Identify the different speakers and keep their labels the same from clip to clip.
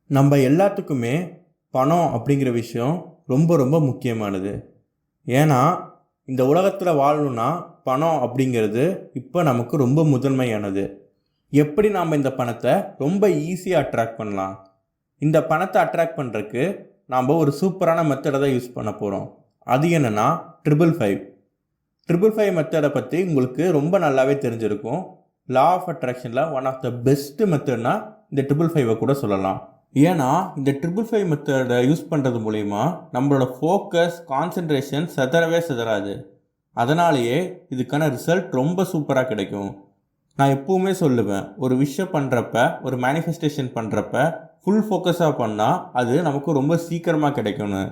Speaker 1: நம்ம எல்லாத்துக்குமே பணம் அப்படிங்கிற விஷயம் ரொம்ப ரொம்ப முக்கியமானது. ஏன்னா இந்த உலகத்தில் வாழணும்னா பணம் அப்படிங்கிறது இப்போ நமக்கு ரொம்ப முதன்மையானது. எப்படி நாம் இந்த பணத்தை ரொம்ப ஈஸியாக அட்ராக்ட் பண்ணலாம்? இந்த பணத்தை அட்ராக்ட் பண்ணுறதுக்கு நாம் ஒரு சூப்பரான மெத்தடை தான் யூஸ் பண்ண போகிறோம். அது என்னென்னா ட்ரிபிள் ஃபைவ். ட்ரிபிள் ஃபைவ் மெத்தடை பற்றி உங்களுக்கு ரொம்ப நல்லாவே தெரிஞ்சிருக்கும். லா ஆஃப் அட்ராக்ஷனில் ஒன் ஆஃப் த பெஸ்ட் மெத்தட்னா இந்த ட்ரிபிள் ஃபைவை கூட சொல்லலாம். ஏன்னா இந்த ட்ரிபிள் ஃபைவ் மெத்தடை யூஸ் பண்ணுறது மூலிமா நம்மளோட ஃபோக்கஸ் கான்சன்ட்ரேஷன் சிதறாது. அதனாலேயே இதுக்கான ரிசல்ட் ரொம்ப சூப்பராக கிடைக்கும். நான் எப்பவுமே சொல்லுவேன், ஒரு விஷயம் பண்ணுறப்ப, ஒரு மேனிஃபெஸ்டேஷன் பண்ணுறப்ப ஃபுல் ஃபோக்கஸாக பண்ணால் அது நமக்கு ரொம்ப சீக்கிரமாக கிடைக்கும்னு.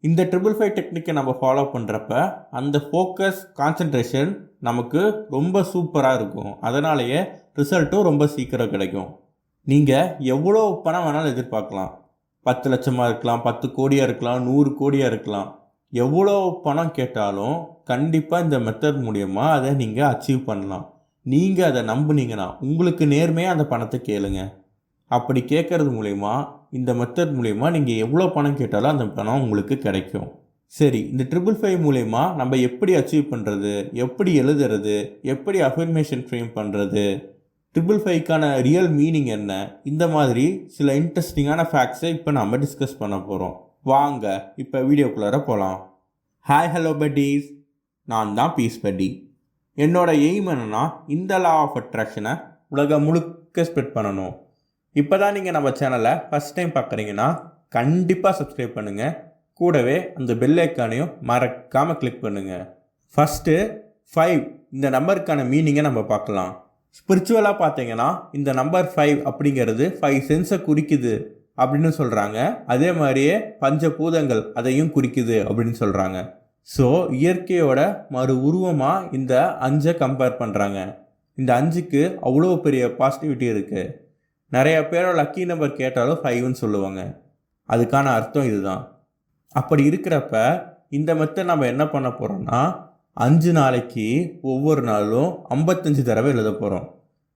Speaker 1: இந்த ட்ரிபிள் ஃபைவ் டெக்னிக்கை நம்ம ஃபாலோ பண்ணுறப்ப அந்த ஃபோக்கஸ் கான்சன்ட்ரேஷன் நமக்கு ரொம்ப சூப்பராக இருக்கும். அதனாலேயே ரிசல்ட்டும் ரொம்ப சீக்கிரம் கிடைக்கும். நீங்கள் எவ்வளோ பணம் வேணாலும் எதிர்பார்க்கலாம். 10 லட்சமாக இருக்கலாம், 10 கோடியாக இருக்கலாம், 100 கோடியாக இருக்கலாம். எவ்வளோ பணம் கேட்டாலும் கண்டிப்பாக இந்த மெத்தட் மூலயமா அதை நீங்கள் அச்சீவ் பண்ணலாம். நீங்கள் அதை நம்புனீங்கன்னா உங்களுக்கு நேர்மையாக அந்த பணத்தை கேளுங்க. அப்படி கேட்கறது மூலயமா இந்த மெத்தட் மூலயமா நீங்கள் எவ்வளோ பணம் கேட்டாலும் அந்த பணம் உங்களுக்கு கிடைக்கும். சரி, இந்த ட்ரிபிள் ஃபைவ் மூலயமா நம்ம எப்படி அச்சீவ் பண்ணுறது, எப்படி எழுதுறது, எப்படி அஃபர்மேஷன் ஃப்ரேம் பண்ணுறது, ட்ரிபிள் ஃபைவ்க்கான ரியல் மீனிங் என்ன, இந்த மாதிரி சில இன்ட்ரெஸ்டிங்கான ஃபேக்ட்ஸை இப்போ நம்ம டிஸ்கஸ் பண்ண போகிறோம். வாங்க இப்போ வீடியோக்குள்ளார போகலாம். ஹாய் ஹலோ பட்டீஸ், நான் தான் பீஸ் பட்டி. என்னோட எய்ம் என்னன்னா இந்த லா ஆஃப் அட்ராக்ஷனை உலகம் முழுக்க ஸ்ப்ரெட் பண்ணணும். இப்போ தான் நீங்கள் நம்ம சேனலை ஃபஸ்ட் டைம் பார்க்குறீங்கன்னா கண்டிப்பாக சப்ஸ்கிரைப் பண்ணுங்கள். கூடவே அந்த பெல் ஐக்கானையும் மறக்காமல் கிளிக் பண்ணுங்கள். ஃபஸ்ட்டு 5 இந்த நம்பருக்கான மீனிங்கை நம்ம பார்க்கலாம். ஸ்பிரிச்சுவலாக பார்த்தீங்கன்னா இந்த நம்பர் 5 அப்படிங்கிறது 5 சென்ஸை குறிக்குது அப்படின்னு சொல்கிறாங்க. அதே மாதிரியே பஞ்சபூதங்கள் அதையும் குறிக்குது அப்படின்னு சொல்கிறாங்க. ஸோ இயற்கையோட மறு உருவமாக இந்த 5 கம்பேர் பண்ணுறாங்க. இந்த 5க்கு அவ்வளோ பெரிய பாசிட்டிவிட்டி இருக்குது. நிறைய பேரோட லக்கி நம்பர் கேட்டாலும் 5ன்னு சொல்லுவாங்க. அதுக்கான அர்த்தம் இதுதான். அப்படி இருக்கிறப்ப இந்த மெத்தட் நம்ம என்ன பண்ண போகிறோம்னா 5 நாளைக்கு ஒவ்வொரு நாளும் 55 தடவை எழுத போகிறோம்.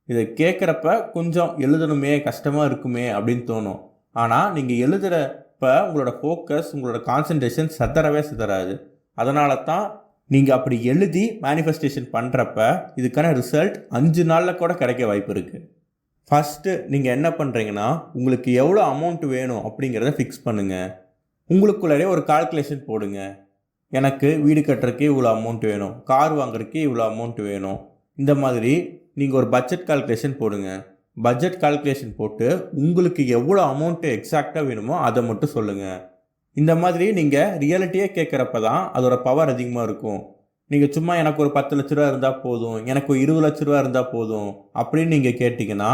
Speaker 1: இதை கேட்குறப்ப கொஞ்சம் எழுதணுமே, கஷ்டமாக இருக்குமே அப்படின்னு தோணும். ஆனால் நீங்கள் எழுதுகிறப்ப உங்களோட ஃபோக்கஸ், உங்களோட கான்சன்ட்ரேஷன் சிதறாது. அதனால தான் நீங்கள் அப்படி எழுதி மேனிஃபெஸ்டேஷன் பண்ணுறப்ப இதுக்கான ரிசல்ட் 5 நாளில் கூட கிடைக்க வாய்ப்பு இருக்குது. ஃபஸ்ட்டு நீங்கள் என்ன பண்ணுறீங்கன்னா உங்களுக்கு எவ்வளோ அமௌண்ட் வேணும் அப்படிங்கிறத ஃபிக்ஸ் பண்ணுங்கள். உங்களுக்குள்ளே ஒரு கால்குலேஷன் போடுங்க. எனக்கு வீடு கட்டுறதுக்கே இவ்வளோ அமௌண்ட் வேணும், கார் வாங்குறதுக்கே இவ்வளோ அமௌண்ட் வேணும். இந்த மாதிரி நீங்கள் ஒரு பட்ஜெட் கால்குலேஷன் போடுங்க. பட்ஜெட் கால்குலேஷன் போட்டு உங்களுக்கு எவ்வளோ அமௌண்ட்டு எக்ஸாக்டாக வேணுமோ அதை மட்டும் சொல்லுங்கள். இந்த மாதிரி நீங்கள் ரியாலிட்டியே கேட்குறப்ப தான் அதோட பவர் அதிகமாக இருக்கும். நீங்கள் சும்மா எனக்கு ஒரு 10 லட்ச ரூபா இருந்தால் போதும், எனக்கு ஒரு 20 லட்ச ரூபா இருந்தால் போதும் அப்படின்னு நீங்கள் கேட்டிங்கன்னா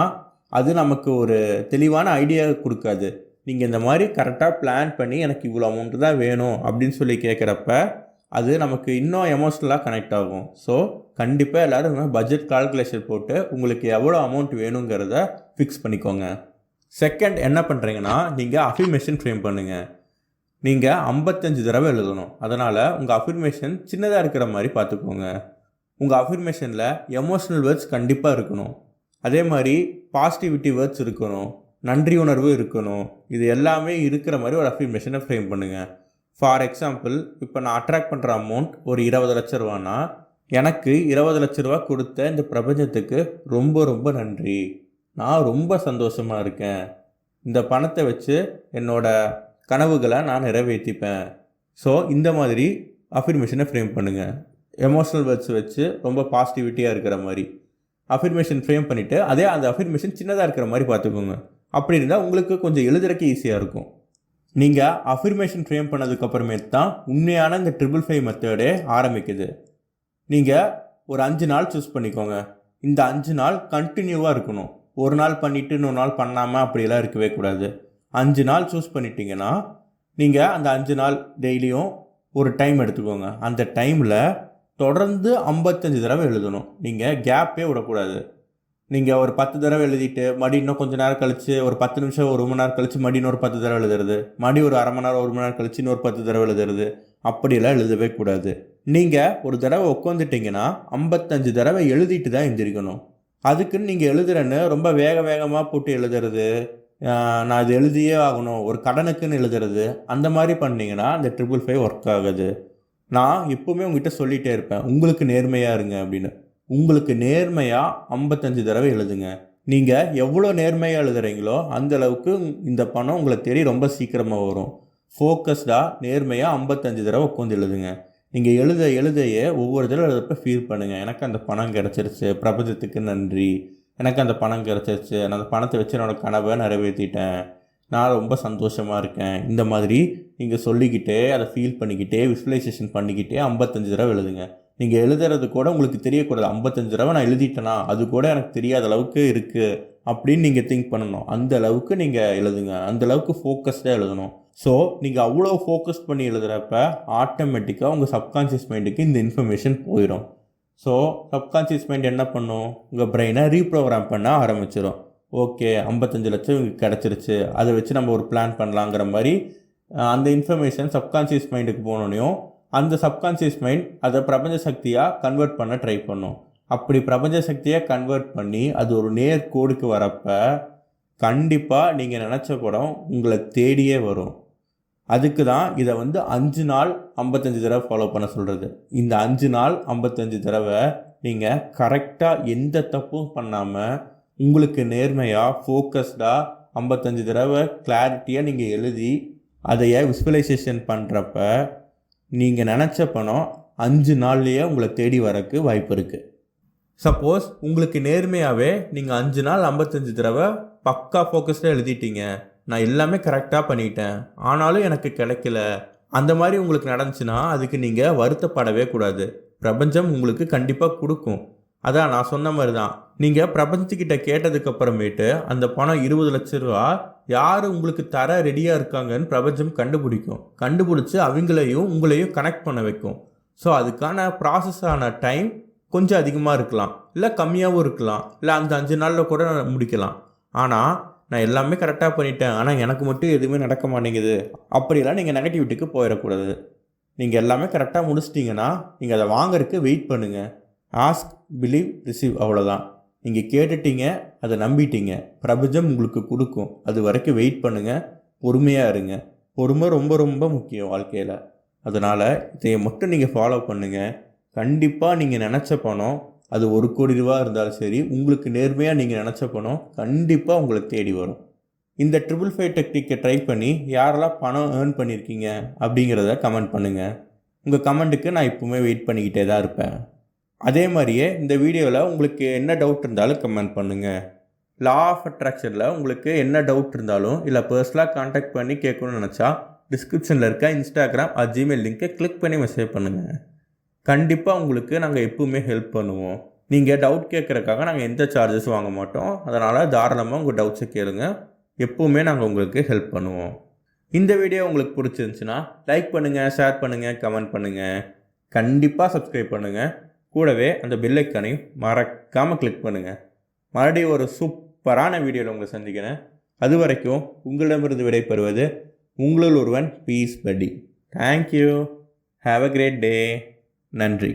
Speaker 1: அது நமக்கு ஒரு தெளிவான ஐடியா கொடுக்காது. நீங்கள் இந்த மாதிரி கரெக்டாக பிளான் பண்ணி எனக்கு இவ்வளோ அமௌண்ட்டு தான் வேணும் அப்படின்னு சொல்லி கேட்குறப்ப அது நமக்கு இன்னும் எமோஷ்னலாக கனெக்ட் ஆகும். ஸோ கண்டிப்பாக எல்லோரும் பட்ஜெட் கால்குலேஷன் போட்டு உங்களுக்கு எவ்வளோ அமௌண்ட் வேணுங்கிறத ஃபிக்ஸ் பண்ணிக்கோங்க. செகண்ட் என்ன பண்ணுறீங்கன்னா நீங்கள் அஃபர்மேஷன் ஃப்ரேம் பண்ணுங்கள். நீங்கள் 55 தடவை எழுதணும். அதனால் உங்கள் அஃபர்மேஷன் சின்னதாக இருக்கிற மாதிரி பார்த்துக்கோங்க. உங்கள் அஃபர்மேஷனில் எமோஷ்னல் வேர்ட்ஸ் கண்டிப்பாக இருக்கணும். அதே மாதிரி பாசிட்டிவிட்டி வேர்ட்ஸ் இருக்கணும், நன்றி உணர்வு இருக்கணும். இது எல்லாமே இருக்கிற மாதிரி ஒரு அஃபர்மேஷனை ஃப்ரேம் பண்ணுங்கள். ஃபார் எக்ஸாம்பிள், இப்போ நான் அட்ராக்ட் பண்ணுற அமௌண்ட் ஒரு 20 லட்ச ரூபானா எனக்கு 20 லட்ச ரூபா கொடுத்த இந்த பிரபஞ்சத்துக்கு ரொம்ப ரொம்ப நன்றி, நான் ரொம்ப சந்தோஷமாக இருக்கேன், இந்த பணத்தை வச்சு என்னோடய கனவுகளை நான் நிறைவேற்றிப்பேன். ஸோ இந்த மாதிரி அஃபர்மேஷனை ஃப்ரேம் பண்ணுங்கள். எமோஷ்னல் வேர்ட்ஸ் வச்சு ரொம்ப பாசிட்டிவிட்டியாக இருக்கிற மாதிரி அஃபர்மேஷன் ஃப்ரேம் பண்ணிவிட்டு அதே அந்த அஃபர்மேஷன் சின்னதாக இருக்கிற மாதிரி பார்த்துக்கோங்க. அப்படி இருந்தால் உங்களுக்கு கொஞ்சம் எழுதுறதுக்கு ஈஸியாக இருக்கும். நீங்கள் அஃபர்மேஷன் ஃப்ரேம் பண்ணதுக்கப்புறமேட்டு தான் உண்மையான இந்த ட்ரிபிள் ஃபைவ் மெத்தடே ஆரம்பிக்குது. நீங்கள் ஒரு 5 நாள் சூஸ் பண்ணிக்கோங்க. இந்த 5 நாள் கண்டினியூவாக இருக்கணும். ஒரு நாள் பண்ணிவிட்டு இன்னொரு நாள் பண்ணாமல் அப்படிலாம் இருக்கவே கூடாது. 5 நாள் சூஸ் பண்ணிட்டீங்கன்னா நீங்கள் அந்த 5 நாள் டெய்லியும் ஒரு டைம் எடுத்துக்கோங்க. அந்த டைமில் தொடர்ந்து 55 தடவை எழுதணும். நீங்கள் கேப்பே விடக்கூடாது. நீங்கள் ஒரு 10 தடவை எழுதிட்டு மடி இன்னும் கொஞ்சம் நேரம் கழித்து ஒரு 10 நிமிஷம், ஒரு மணி நேரம் கழித்து மடி இன்னொரு 10 தடவை எழுதுறது, மடி ஒரு அரை மணி நேரம், ஒரு மணி நேரம் கழித்து இன்னொரு 10 தடவை எழுதுறது, அப்படியெல்லாம் எழுதவே கூடாது. நீங்கள் ஒரு தடவை உட்காந்துட்டிங்கன்னா 55 தடவை எழுதிட்டு தான் எழுந்திரிக்கணும். அதுக்குன்னு நீங்கள் எழுதுறேன்னு ரொம்ப வேகமாக போட்டு எழுதுறது, நான் இது எழுதியே ஆகணும், ஒரு கடனுக்குன்னு எழுதுறது, அந்த மாதிரி பண்ணிங்கன்னா அந்த 555 ஒர்க் ஆகுது. நான் எப்போவுமே உங்ககிட்ட சொல்லிகிட்டே இருப்பேன், உங்களுக்கு நேர்மையாக இருங்க அப்படின்னு. உங்களுக்கு நேர்மையாக 55 தடவை எழுதுங்க. நீங்கள் எவ்வளோ நேர்மையாக எழுதுறீங்களோ அந்த அளவுக்கு இந்த பணம் உங்களை தேடி ரொம்ப சீக்கிரமாக வரும். ஃபோக்கஸ்டாக நேர்மையாக 55 தடவை உட்காந்து எழுதுங்க. நீங்கள் எழுதையே ஒவ்வொரு தடவை எழுதுறப்ப ஃபீல் பண்ணுங்கள், எனக்கு அந்த பணம் கிடச்சிருச்சு, பிரபஞ்சத்துக்கு நன்றி, எனக்கு அந்த பணம் கிடச்சிருச்சு, நான் அந்த பணத்தை வச்சு என்னோடய கனவை நிறைவேற்றிட்டேன், நான் ரொம்ப சந்தோஷமாக இருக்கேன். இந்த மாதிரி நீங்கள் சொல்லிக்கிட்டே அதை ஃபீல் பண்ணிக்கிட்டே விசுவலைசேஷன் பண்ணிக்கிட்டே 55 தடவை எழுதுங்க. நீங்கள் எழுதுறது கூட உங்களுக்கு தெரியக்கூடாது, 55 தடவை நான் எழுதிட்டேனா அது கூட எனக்கு தெரியாத அளவுக்கு இருக்குது அப்படின்னு நீங்கள் திங்க் பண்ணணும். அந்த அளவுக்கு நீங்கள் எழுதுங்க, அந்த அளவுக்கு ஃபோக்கஸ்டாக எழுதணும். ஸோ நீங்கள் அவ்வளோ ஃபோக்கஸ் பண்ணி எழுதுகிறப்ப ஆட்டோமேட்டிக்காக உங்கள் சப்கான்ஷியஸ் மைண்டுக்கு இந்த இன்ஃபர்மேஷன் போயிடும். ஸோ சப்கான்ஷியஸ் மைண்ட் என்ன பண்ணும், உங்கள் பிரெயினை ரீப்ரோக்ராம் பண்ண ஆரம்பிச்சிடும். ஓகே 55 லட்சம் இவங்களுக்கு கிடச்சிருச்சு, அதை வச்சு நம்ம ஒரு பிளான் பண்ணலாங்கிற மாதிரி அந்த இன்ஃபர்மேஷன் சப்கான்ஷியஸ் மைண்டுக்கு போனோடனையும் அந்த சப்கான்ஷியஸ் மைண்ட் அதை பிரபஞ்ச சக்தியாக கன்வெர்ட் பண்ண ட்ரை பண்ணும். அப்படி பிரபஞ்ச சக்தியாக கன்வெர்ட் பண்ணி அது ஒரு நேர்கோடுக்கு வரப்ப கண்டிப்பாக நீங்கள் நினச்ச படம் உங்களை தேடியே வரும். அதுக்கு தான் இதை 5 நாள் 55 தடவை ஃபாலோ பண்ண சொல்கிறது. இந்த 5 நாள் 55 தடவை நீங்கள் கரெக்டாக எந்த தப்பும் பண்ணாமல் உங்களுக்கு நேர்மையாக ஃபோக்கஸ்டாக 55 தடவை கிளாரிட்டியாக நீங்கள் எழுதி அதைய விசுவலைசேஷன் பண்ணுறப்ப நீங்கள் நினச்ச பணம் 5 நாள்லேயே உங்களை தேடி வரக்கு வாய்ப்பு இருக்குது. சப்போஸ் உங்களுக்கு நேர்மையாகவே நீங்கள் 5 நாள் 55 தடவை பக்கா ஃபோக்கஸ்டாக எழுதிட்டீங்க, நான் எல்லாமே கரெக்டாக பண்ணிட்டேன், ஆனாலும் எனக்கு கிடைக்கல, அந்த மாதிரி உங்களுக்கு நடந்துச்சுன்னா அதுக்கு நீங்கள் வருத்தப்படவே கூடாது. பிரபஞ்சம் உங்களுக்கு கண்டிப்பாக கொடுக்கும். அதான் நான் சொன்ன மாதிரி தான், நீங்கள் பிரபஞ்சத்துக்கிட்ட கேட்டதுக்கப்புறமேட்டு அந்த பணம் 20 லட்ச ரூபா யார் உங்களுக்கு தர ரெடியாக இருக்காங்கன்னு பிரபஞ்சம் கண்டுபிடிச்சி அவங்களையும் உங்களையும் கனெக்ட் பண்ண வைக்கும். ஸோ அதுக்கான ப்ராசஸான டைம் கொஞ்சம் அதிகமாக இருக்கலாம், இல்லை கம்மியாகவும் இருக்கலாம், இல்லை அந்த 5 நாளில் கூட முடிக்கலாம். ஆனால் நான் எல்லாமே கரெக்டாக பண்ணிட்டேன், ஆனால் எனக்கு மட்டும் எதுவுமே நடக்க மாட்டேங்குது அப்படிலாம் நீங்கள் நெகட்டிவிட்டிக்கு போயிடக்கூடாது. நீங்கள் எல்லாமே கரெக்டாக முடிச்சிட்டிங்கன்னா நீங்கள் அதை வாங்கறதுக்கு வெயிட் பண்ணுங்கள். ஆஸ்க், பிலீவ், ரிசீவ், அவ்வளோதான். நீங்கள் கேட்டுட்டீங்க, அதை நம்பிட்டீங்க, பிரபஞ்சம் உங்களுக்கு கொடுக்கும். அது வரைக்கும் வெயிட் பண்ணுங்கள், பொறுமையாக இருங்க. பொறுமை ரொம்ப ரொம்ப முக்கியம் வாழ்க்கையில். அதனால் இதை மட்டும் நீங்கள் ஃபாலோ பண்ணுங்கள். கண்டிப்பாக நீங்கள் நினச்ச பணம், அது 1 கோடி ரூபா இருந்தாலும் சரி, உங்களுக்கு நேர்மையாக நீங்கள் நினச்ச பணம் கண்டிப்பாக உங்களை தேடி வரும். இந்த 555 டெக்னிக்கை ட்ரை பண்ணி யாரெல்லாம் பணம் ஏர்ன் பண்ணியிருக்கீங்க அப்படிங்கிறத கமெண்ட் பண்ணுங்கள். உங்கள் கமெண்ட்டுக்கு நான் இப்போவுமே வெயிட் பண்ணிக்கிட்டே தான் இருப்பேன். அதே மாதிரியே இந்த வீடியோவில் உங்களுக்கு என்ன டவுட் இருந்தாலும் கமெண்ட் பண்ணுங்கள். லா ஆஃப் அட்ராக்ஷனில் உங்களுக்கு என்ன டவுட் இருந்தாலும் இல்லை பர்சனலாக கான்டாக்ட் பண்ணி கேட்கணும்னு நினச்சா டிஸ்கிரிப்ஷனில் இருக்க இன்ஸ்டாகிராம் ஜிமெயில் லிங்க்கை கிளிக் பண்ணி மெசேஜ் பண்ணுங்கள். கண்டிப்பாக உங்களுக்கு நாங்கள் எப்பவுமே ஹெல்ப் பண்ணுவோம். நீங்கள் டவுட் கேட்குறக்காக நாங்கள் எந்த சார்ஜஸும் வாங்க மாட்டோம். அதனால் தாராளமாக உங்கள் டவுட்ஸை கேளுங்க, எப்பவுமே நாங்கள் உங்களுக்கு ஹெல்ப் பண்ணுவோம். இந்த வீடியோ உங்களுக்கு பிடிச்சிருந்துச்சுன்னா லைக் பண்ணுங்கள், ஷேர் பண்ணுங்கள், கமெண்ட் பண்ணுங்கள், கண்டிப்பாக சப்ஸ்கிரைப் பண்ணுங்கள். கூடவே அந்த பெல் ஐக்கானையும் மறக்காமல் கிளிக் பண்ணுங்கள். மறுபடியும் ஒரு சூப்பரான வீடியோவில் உங்களை சந்திக்கிறேன். அது வரைக்கும் உங்களிடமிருந்து விடைபெறுவது உங்களுள் ஒருவன் பீஸ் பட்டி. Thank you. Have a great day. நன்றி.